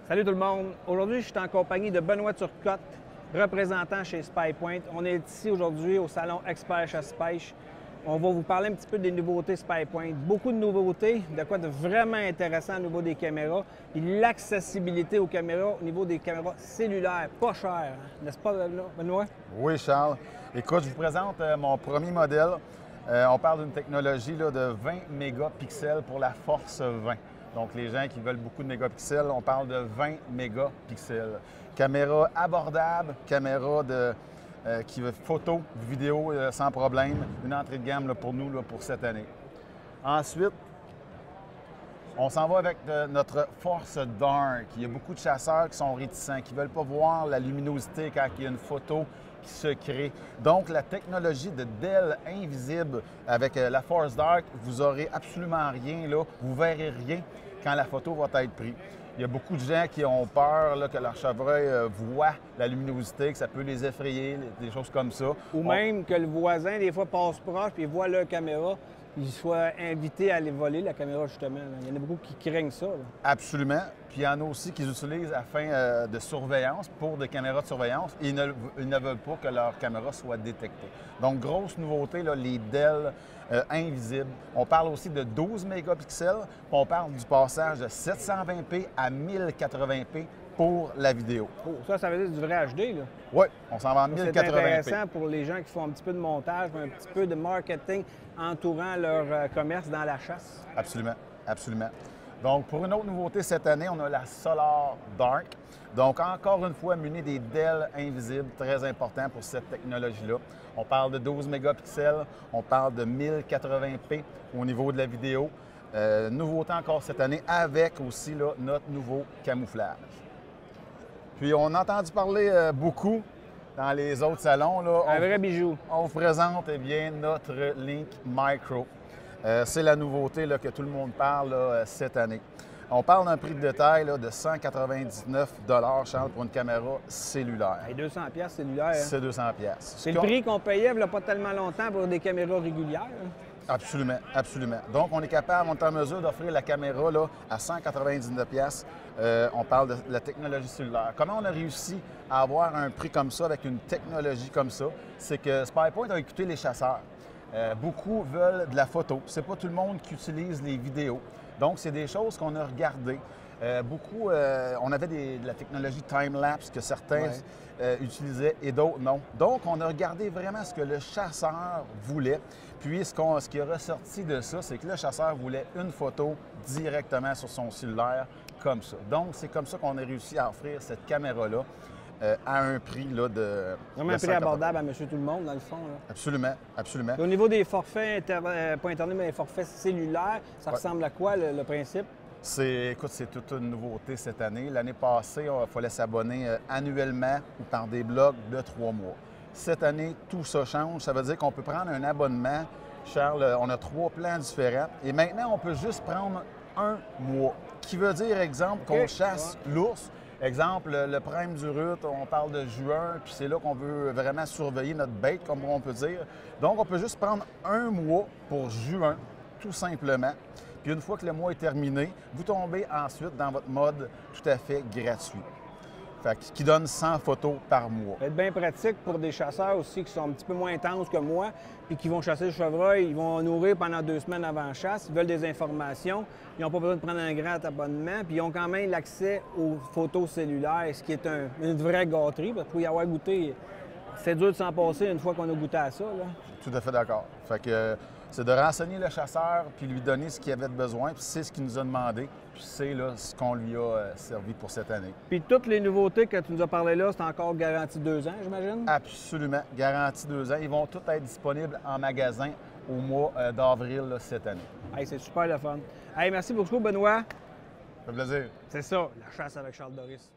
Salut tout le monde! Aujourd'hui, je suis en compagnie de Benoît Turcotte, représentant chez SpyPoint. On est ici aujourd'hui au salon Expert Chasse Pêche. On va vous parler un petit peu des nouveautés SpyPoint. Beaucoup de nouveautés, de quoi de vraiment intéressant au niveau des caméras. Puis l'accessibilité aux caméras au niveau des caméras cellulaires, pas cher, n'est-ce pas Benoît? Oui, Charles. Écoute, je vous présente mon premier modèle. On parle d'une technologie là, de 20 mégapixels pour la Force 20. Donc, les gens qui veulent beaucoup de mégapixels, on parle de 20 mégapixels. Caméra abordable, caméra qui veut photo, vidéo sans problème. Une entrée de gamme là, pour nous là, pour cette année. Ensuite, on s'en va avec notre Force Dark. Il y a beaucoup de chasseurs qui sont réticents, qui ne veulent pas voir la luminosité quand il y a une photo qui se crée. Donc, la technologie de DEL invisible avec la Force Dark, vous n'aurez absolument rien, là. Vous ne verrez rien quand la photo va être prise. Il y a beaucoup de gens qui ont peur là, que leur chevreuil voit la luminosité, que ça peut les effrayer, des choses comme ça. Ou même que le voisin, des fois, passe proche et voit leur caméra, il soit invité à aller voler la caméra, justement. Il y en a beaucoup qui craignent ça. Là. Absolument. Puis il y en a aussi qui utilisent à fin de surveillance, pour des caméras de surveillance, et ils ne veulent pas que leur caméra soit détectée. Donc, grosse nouveauté, là, les DEL invisibles. On parle aussi de 12 mégapixels, puis on parle du passage de 720p à 1080p pour la vidéo. Oh, ça veut dire du vrai HD, là? Oui, on s'en va en 1080p. C'est intéressant pour les gens qui font un petit peu de montage, un petit peu de marketing entourant leur commerce dans la chasse. Absolument, absolument. Donc, pour une autre nouveauté cette année, on a la Solar Dark. Donc, encore une fois, muni des DEL invisibles, très important pour cette technologie-là. On parle de 12 mégapixels, on parle de 1080p au niveau de la vidéo. Nouveauté encore cette année, avec aussi là, notre nouveau camouflage. Puis, on a entendu parler beaucoup dans les autres salons. Là, un vrai bijou. On vous présente eh bien, notre Link Micro. C'est la nouveauté là, que tout le monde parle là, cette année. On parle d'un prix de détail là, de 199 Charles, pour une caméra cellulaire. Et 200 cellulaire. Hein? C'est 200 C'est le prix qu'on payait il n'y a pas tellement longtemps pour des caméras régulières. Hein? Absolument, absolument. Donc, on est en mesure d'offrir la caméra là, à 199 on parle de la technologie cellulaire. Comment on a réussi à avoir un prix comme ça avec une technologie comme ça? C'est que SpyPoint a écouté les chasseurs. Beaucoup veulent de la photo. C'est pas tout le monde qui utilise les vidéos. Donc, c'est des choses qu'on a regardées. On avait de la technologie time-lapse que certains utilisaient et d'autres non. Donc, on a regardé vraiment ce que le chasseur voulait. Puis, ce qui est ressorti de ça, c'est que le chasseur voulait une photo directement sur son cellulaire, comme ça. Donc, c'est comme ça qu'on a réussi à offrir cette caméra-là à un prix là, de... Vraiment un prix abordable à monsieur tout le monde, dans le fond. Là. Absolument, absolument. Et au niveau des forfaits, pas Internet, mais les forfaits cellulaires, ça ressemble à quoi, le principe? Écoute, c'est toute une nouveauté cette année. L'année passée, il fallait s'abonner annuellement ou par des blocs de 3 mois. Cette année, tout ça change. Ça veut dire qu'on peut prendre un abonnement. Charles, on a 3 plans différents. Et maintenant, on peut juste prendre un mois. Qui veut dire, exemple, qu'on chasse l'ours. Exemple, le prime du rut, on parle de juin, puis c'est là qu'on veut vraiment surveiller notre bête, comme on peut dire. Donc, on peut juste prendre un mois pour juin, tout simplement. Puis une fois que le mois est terminé, vous tombez ensuite dans votre mode tout à fait gratuit. Fait que, qui donne 100 photos par mois. Ça va être bien pratique pour des chasseurs aussi qui sont un petit peu moins intenses que moi, puis qui vont chasser le chevreuil, ils vont nourrir pendant 2 semaines avant la chasse, ils veulent des informations, ils n'ont pas besoin de prendre un grand abonnement, puis ils ont quand même l'accès aux photos cellulaires, ce qui est une vraie gâterie, parce que pour y avoir goûté, c'est dur de s'en passer une fois qu'on a goûté à ça. Là. Tout à fait d'accord. Fait que c'est de renseigner le chasseur puis lui donner ce qu'il avait de besoin, puis c'est ce qu'il nous a demandé, puis c'est là, ce qu'on lui a servi pour cette année. Puis toutes les nouveautés que tu nous as parlé là, c'est encore garanti 2 ans, j'imagine? Absolument. Garanti 2 ans. Ils vont tous être disponibles en magasin au mois d'avril cette année. Hey, c'est super le fun. Hey, merci beaucoup, Benoît. Ça fait plaisir. C'est ça, la chasse avec Charles Doris.